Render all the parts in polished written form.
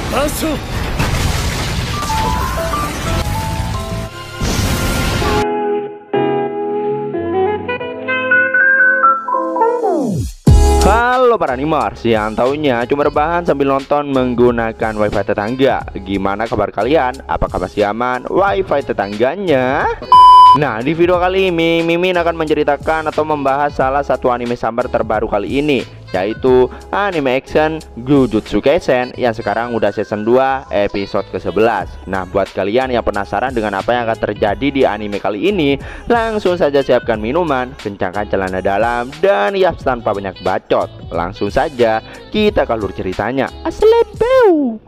Masuk. Halo para animers yang taunya cuma rebahan sambil nonton menggunakan wifi tetangga. Gimana kabar kalian? Apakah masih aman wifi tetangganya? Nah, di video kali ini Mimin akan menceritakan atau membahas salah satu anime sambar terbaru kali ini, yaitu anime action Jujutsu Kaisen yang sekarang udah season 2 episode ke-11. Nah, buat kalian yang penasaran dengan apa yang akan terjadi di anime kali ini, langsung saja siapkan minuman, kencangkan celana dalam, dan yaps tanpa banyak bacot. Langsung saja kita ke alur ceritanya. Aslepeu.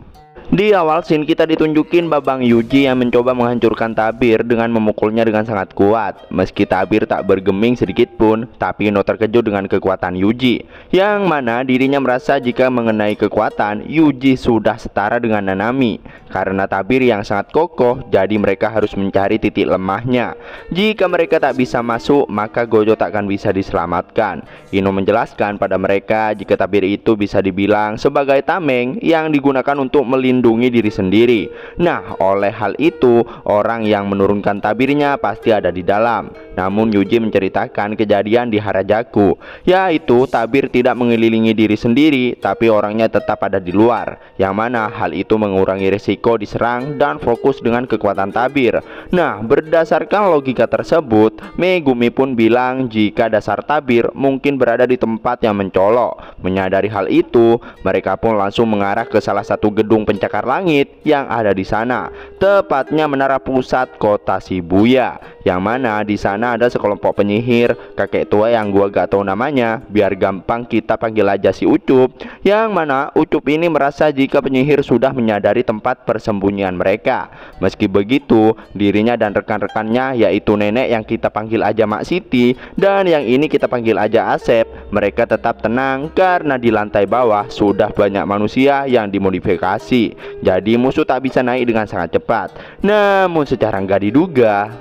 Di awal scene kita ditunjukin Babang Yuji yang mencoba menghancurkan tabir dengan memukulnya dengan sangat kuat. Meski tabir tak bergeming sedikit pun, tapi Ino terkejut dengan kekuatan Yuji, yang mana dirinya merasa jika mengenai kekuatan Yuji sudah setara dengan Nanami. Karena tabir yang sangat kokoh, jadi mereka harus mencari titik lemahnya. Jika mereka tak bisa masuk, maka Gojo tak akan bisa diselamatkan. Ino menjelaskan pada mereka jika tabir itu bisa dibilang sebagai tameng yang digunakan untuk melindungi diri sendiri. Nah, oleh hal itu, orang yang menurunkan tabirnya pasti ada di dalam. Namun Yuji menceritakan kejadian di Harajuku, yaitu tabir tidak mengelilingi diri sendiri, tapi orangnya tetap ada di luar, yang mana hal itu mengurangi risiko diserang dan fokus dengan kekuatan tabir. Nah, berdasarkan logika tersebut, Megumi pun bilang jika dasar tabir mungkin berada di tempat yang mencolok. Menyadari hal itu, mereka pun langsung mengarah ke salah satu gedung pencakar langit yang ada di sana, tepatnya menara pusat kota Shibuya, yang mana di sana ada sekelompok penyihir kakek tua yang gua gak tahu namanya, biar gampang kita panggil aja si Ucup. Yang mana Ucup ini merasa jika penyihir sudah menyadari tempat persembunyian mereka. Meski begitu, dirinya dan rekan-rekannya, yaitu nenek yang kita panggil aja Mak Siti dan yang ini kita panggil aja Asep, mereka tetap tenang karena di lantai bawah sudah banyak manusia yang dimodifikasi. Jadi musuh tak bisa naik dengan sangat cepat. Namun secara nggak diduga,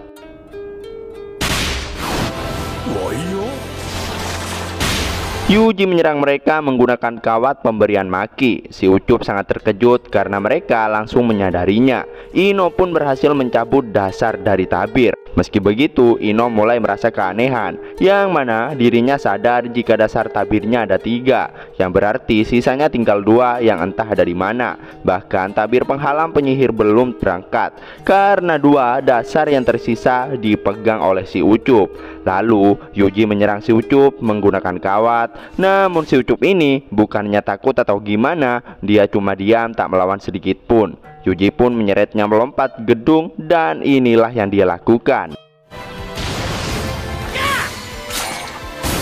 Yuji menyerang mereka menggunakan kawat pemberian maki. Si Ucup sangat terkejut karena mereka langsung menyadarinya. Ino pun berhasil mencabut dasar dari tabir. Meski begitu, Ino mulai merasa keanehan, yang mana dirinya sadar jika dasar tabirnya ada 3, yang berarti sisanya tinggal 2 yang entah ada di mana. Bahkan tabir penghalang penyihir belum berangkat, karena 2 dasar yang tersisa dipegang oleh si Ucup. Lalu Yuji menyerang si Ucup menggunakan kawat. Namun si Ucup ini bukannya takut atau gimana, dia cuma diam tak melawan sedikit pun. Yuji pun menyeretnya melompat gedung dan inilah yang dia lakukan.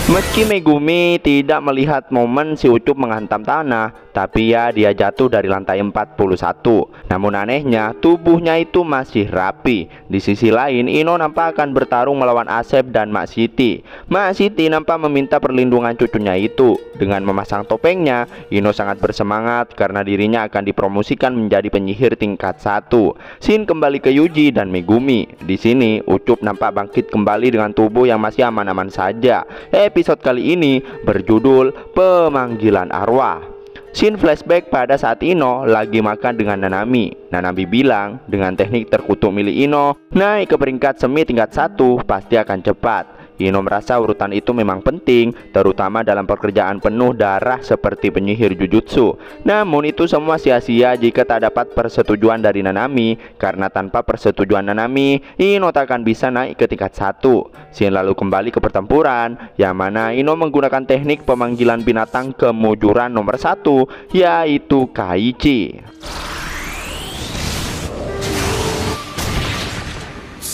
Meski Megumi tidak melihat momen si Ucup menghantam tanah, tapi ya dia jatuh dari lantai 41. Namun anehnya tubuhnya itu masih rapi. Di sisi lain, Ino nampak akan bertarung melawan Asep dan Mak Siti. Mak Siti nampak meminta perlindungan cucunya itu. Dengan memasang topengnya, Ino sangat bersemangat karena dirinya akan dipromosikan menjadi penyihir tingkat 1. Scene kembali ke Yuji dan Megumi. Di sini Ucup nampak bangkit kembali dengan tubuh yang masih aman-aman saja. Episode kali ini berjudul Pemanggilan Arwah. Scene flashback pada saat Ino lagi makan dengan Nanami. Nanami bilang dengan teknik terkutuk milik Ino, naik ke peringkat semi tingkat 1 pasti akan cepat. Ino merasa urutan itu memang penting, terutama dalam pekerjaan penuh darah seperti penyihir Jujutsu. Namun itu semua sia-sia jika tak dapat persetujuan dari Nanami, karena tanpa persetujuan Nanami, Ino tak akan bisa naik ke tingkat 1. Scene lalu kembali ke pertempuran, yang mana Ino menggunakan teknik pemanggilan binatang kemujuran nomor 1, yaitu Kaichi.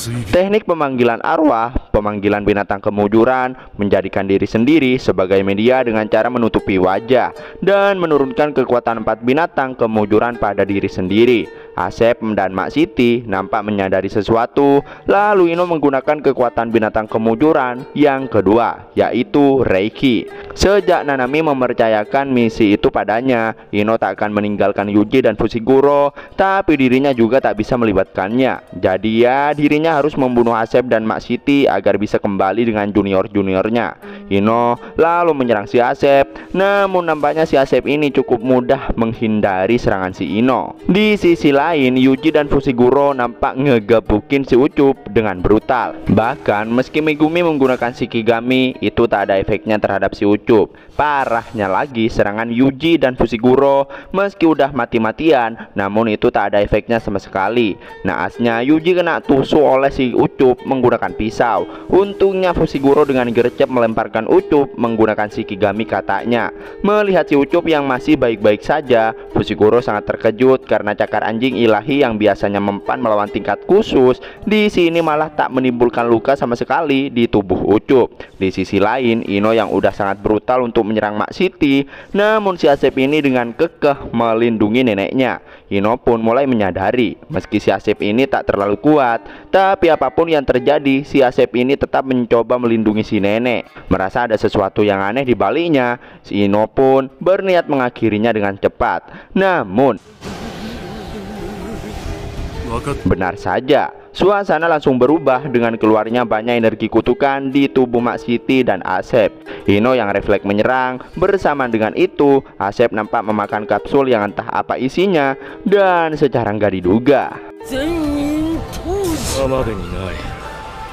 Teknik pemanggilan arwah, pemanggilan binatang kemujuran, menjadikan diri sendiri sebagai media dengan cara menutupi wajah dan menurunkan kekuatan 4 binatang kemujuran pada diri sendiri. Asep dan Mak Siti nampak menyadari sesuatu, lalu Ino menggunakan kekuatan binatang kemujuran yang kedua, yaitu Reiki. Sejak Nanami mempercayakan misi itu padanya, Ino tak akan meninggalkan Yuji dan Fushiguro, tapi dirinya juga tak bisa melibatkannya. Jadi ya, dirinya harus membunuh Asep dan Mak Siti agar bisa kembali dengan junior-juniornya. Ino lalu menyerang si Asep. Namun nampaknya si Asep ini cukup mudah menghindari serangan si Ino. Di sisi lain, Yuji dan Fushiguro nampak ngegebukin si Ucup dengan brutal. Bahkan meski Megumi menggunakan Shikigami, itu tak ada efeknya terhadap si Ucup. Parahnya lagi, serangan Yuji dan Fushiguro meski udah mati-matian, namun itu tak ada efeknya sama sekali. Naasnya Yuji kena tusuk oleh si Ucup menggunakan pisau. Untungnya Fushiguro dengan gercep melemparkan Ucup menggunakan Shikigami katanya. Melihat si Ucup yang masih baik-baik saja, Fushiguro sangat terkejut karena cakar anjing ilahi yang biasanya mempan melawan tingkat khusus di sini malah tak menimbulkan luka sama sekali di tubuh Ucup. Di sisi lain, Ino yang udah sangat brutal untuk menyerang Mak Siti, namun si Asep ini dengan kekeh melindungi neneknya. Ino pun mulai menyadari meski si Asep ini tak terlalu kuat, tapi apapun yang terjadi, si Asep ini tetap mencoba melindungi si nenek. Merasa ada sesuatu yang aneh di baliknya, si Ino pun berniat mengakhirinya dengan cepat. Namun benar saja, suasana langsung berubah dengan keluarnya banyak energi kutukan di tubuh Mak Siti dan Asep. Ino yang refleks menyerang. Bersamaan dengan itu, Asep nampak memakan kapsul yang entah apa isinya dan secara nggak diduga,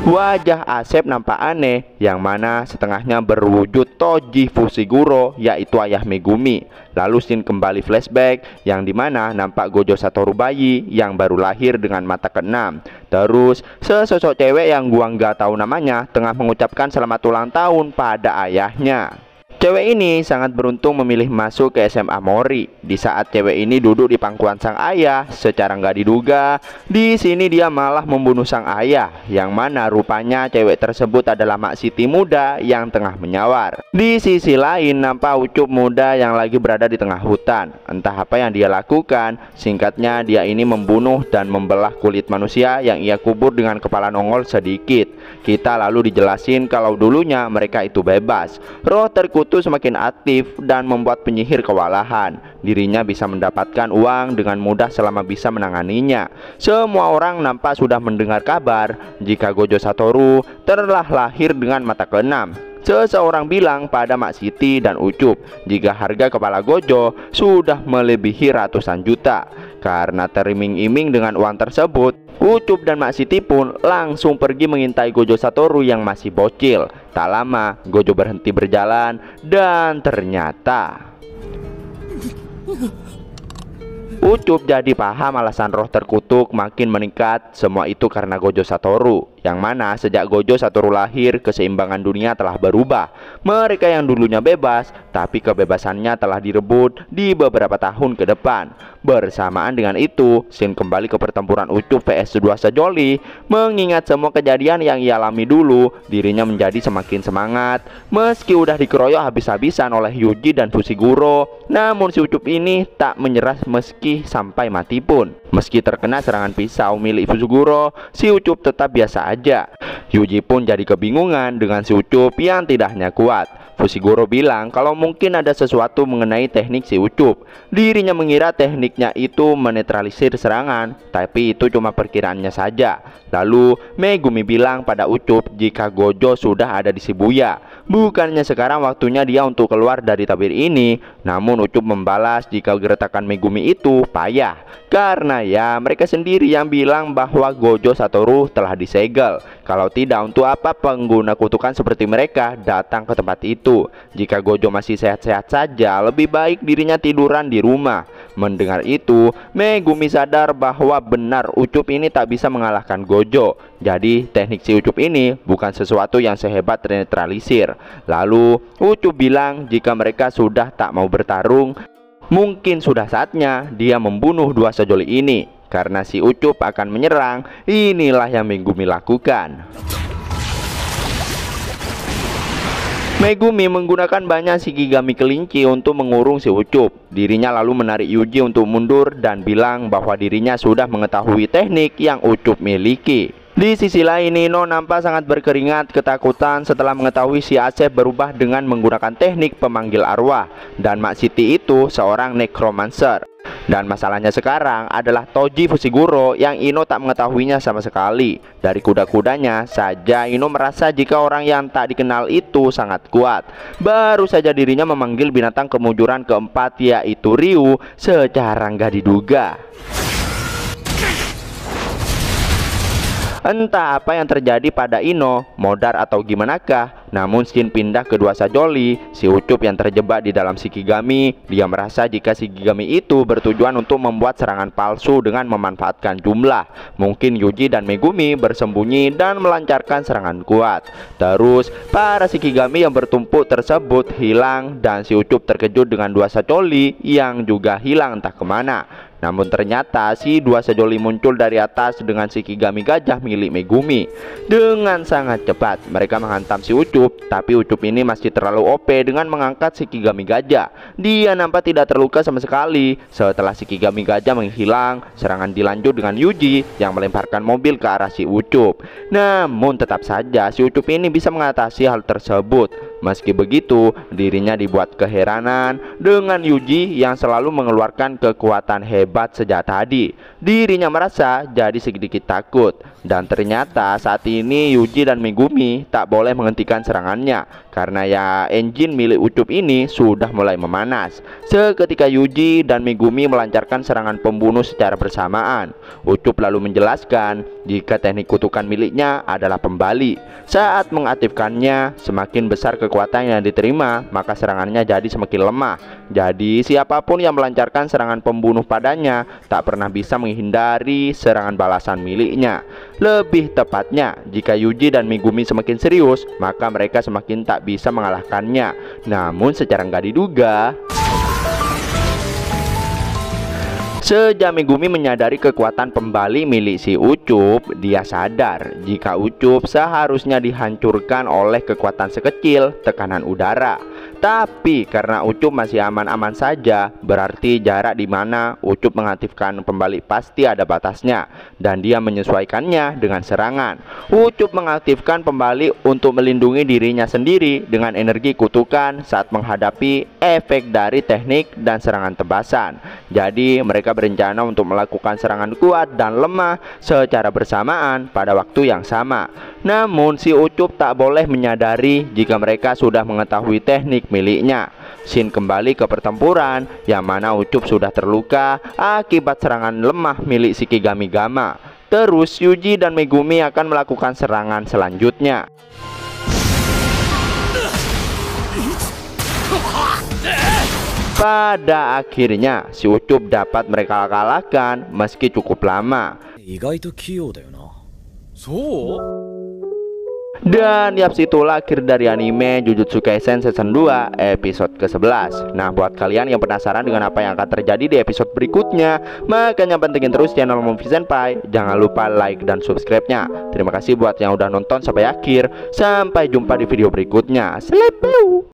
wajah Asep nampak aneh, yang mana setengahnya berwujud Toji Fushiguro, yaitu ayah Megumi. Lalu scene kembali flashback, yang dimana nampak Gojo Satoru bayi yang baru lahir dengan mata keenam. Terus sesosok cewek yang gua nggak tahu namanya tengah mengucapkan selamat ulang tahun pada ayahnya. Cewek ini sangat beruntung memilih masuk ke SMA Mori. Di saat cewek ini duduk di pangkuan sang ayah, secara nggak diduga, di sini dia malah membunuh sang ayah, yang mana rupanya cewek tersebut adalah Mak Siti muda yang tengah menyawar. Di sisi lain, nampak Ucup muda yang lagi berada di tengah hutan. Entah apa yang dia lakukan, singkatnya dia ini membunuh dan membelah kulit manusia yang ia kubur dengan kepala nongol sedikit. Kita lalu dijelasin kalau dulunya mereka itu bebas. Roh terkutuk semakin aktif dan membuat penyihir kewalahan. Dirinya bisa mendapatkan uang dengan mudah selama bisa menanganinya. Semua orang nampak sudah mendengar kabar jika Gojo Satoru telah lahir dengan mata keenam. Seseorang bilang pada Mak Siti dan Ucup jika harga kepala Gojo sudah melebihi ratusan juta. Karena teriming-iming dengan uang tersebut, Ucup dan Mak Siti pun langsung pergi mengintai Gojo Satoru yang masih bocil. Tak lama, Gojo berhenti berjalan dan ternyata Ucup jadi paham alasan roh terkutuk makin meningkat. Semua itu karena Gojo Satoru, yang mana sejak Gojo Satoru lahir, keseimbangan dunia telah berubah. Mereka yang dulunya bebas, tapi kebebasannya telah direbut di beberapa tahun ke depan. Bersamaan dengan itu, scene kembali ke pertempuran Ucup vs 2 Sejoli. Mengingat semua kejadian yang ia alami dulu, dirinya menjadi semakin semangat. Meski udah dikeroyok habis-habisan oleh Yuji dan Fushiguro, namun si Ucup ini tak menyerah meski sampai mati pun. Meski terkena serangan pisau milik Fushiguro, si Ucup tetap biasa aja. Yuji pun jadi kebingungan dengan si Ucup yang tidak hanya kuat. Fushiguro bilang kalau mungkin ada sesuatu mengenai teknik si Ucup. Dirinya mengira tekniknya itu menetralisir serangan, tapi itu cuma perkiraannya saja. Lalu Megumi bilang pada Ucup jika Gojo sudah ada di Shibuya. Bukannya sekarang waktunya dia untuk keluar dari tabir ini. Namun Ucup membalas jika gertakan Megumi itu payah, karena ya mereka sendiri yang bilang bahwa Gojo Satoru telah disegel. Kalau tidak, untuk apa pengguna kutukan seperti mereka datang ke tempat itu? Jika Gojo masih sehat-sehat saja, lebih baik dirinya tiduran di rumah. Mendengar itu, Megumi sadar bahwa benar Ucup ini tak bisa mengalahkan Gojo. Jadi teknik si Ucup ini bukan sesuatu yang sehebat netralisir. Lalu Ucup bilang jika mereka sudah tak mau bertarung, mungkin sudah saatnya dia membunuh 2 Sejoli ini. Karena si Ucup akan menyerang, inilah yang Megumi lakukan. Megumi menggunakan banyak Shikigami kelinci untuk mengurung si Ucup. Dirinya lalu menarik Yuji untuk mundur dan bilang bahwa dirinya sudah mengetahui teknik yang Ucup miliki. Di sisi lain, Nino nampak sangat berkeringat ketakutan setelah mengetahui si Asep berubah dengan menggunakan teknik pemanggil arwah, dan Mak Siti itu seorang necromancer. Dan masalahnya sekarang adalah Toji Fushiguro yang Ino tak mengetahuinya sama sekali. Dari kuda-kudanya saja Ino merasa jika orang yang tak dikenal itu sangat kuat. Baru saja dirinya memanggil binatang kemujuran keempat yaitu Ryu secara nggak diduga. Entah apa yang terjadi pada Ino, modar atau gimanakah, namun scene pindah ke dua sajoli, si Ucup yang terjebak di dalam Shikigami. Dia merasa jika Shikigami itu bertujuan untuk membuat serangan palsu dengan memanfaatkan jumlah. Mungkin Yuji dan Megumi bersembunyi dan melancarkan serangan kuat. Terus, para Shikigami yang bertumpuk tersebut hilang dan si Ucup terkejut dengan dua sajoli yang juga hilang entah kemana. Namun ternyata si dua sajoli muncul dari atas dengan Shikigami gajah milik Megumi. Dengan sangat cepat mereka menghantam si Ucup, tapi Ucup ini masih terlalu OP dengan mengangkat Shikigami gajah. Dia nampak tidak terluka sama sekali. Setelah Shikigami gajah menghilang, serangan dilanjut dengan Yuji yang melemparkan mobil ke arah si Ucup. Namun tetap saja si Ucup ini bisa mengatasi hal tersebut. Meski begitu, dirinya dibuat keheranan dengan Yuji yang selalu mengeluarkan kekuatan hebat sejak tadi. Dirinya merasa jadi sedikit takut. Dan ternyata saat ini Yuji dan Megumi tak boleh menghentikan serangannya karena ya engine milik Ucup ini sudah mulai memanas. Seketika Yuji dan Megumi melancarkan serangan pembunuh secara bersamaan. Ucup lalu menjelaskan jika teknik kutukan miliknya adalah pembali. Saat mengaktifkannya, semakin besar kekuatan yang diterima, maka serangannya jadi semakin lemah. Jadi siapapun yang melancarkan serangan pembunuh padanya tak pernah bisa menghindari serangan balasan miliknya. Lebih tepatnya, jika Yuji dan Megumi semakin serius, maka mereka semakin tak bisa mengalahkannya. Namun secara nggak diduga, sejak Megumi menyadari kekuatan pembali milik si Ucup, dia sadar jika Ucup seharusnya dihancurkan oleh kekuatan sekecil tekanan udara. Tapi karena Ucup masih aman-aman saja, berarti jarak di mana Ucup mengaktifkan pembali pasti ada batasnya, dan dia menyesuaikannya dengan serangan. Ucup mengaktifkan pembali untuk melindungi dirinya sendiri dengan energi kutukan saat menghadapi efek dari teknik dan serangan tebasan. Jadi mereka berencana untuk melakukan serangan kuat dan lemah secara bersamaan pada waktu yang sama. Namun si Ucup tak boleh menyadari jika mereka sudah mengetahui teknik miliknya. Shin kembali ke pertempuran yang mana Ucup sudah terluka akibat serangan lemah milik Shikigami Gamma. Terus Yuji dan Megumi akan melakukan serangan selanjutnya. Pada akhirnya si Ucup dapat mereka kalahkan meski cukup lama. Dan yaps, itulah akhir dari anime Jujutsu Kaisen Season 2 episode ke-11. Nah, buat kalian yang penasaran dengan apa yang akan terjadi di episode berikutnya, makanya pantengin terus channel Movie Senpai. Jangan lupa like dan subscribe-nya. Terima kasih buat yang udah nonton sampai akhir. Sampai jumpa di video berikutnya. Sleep.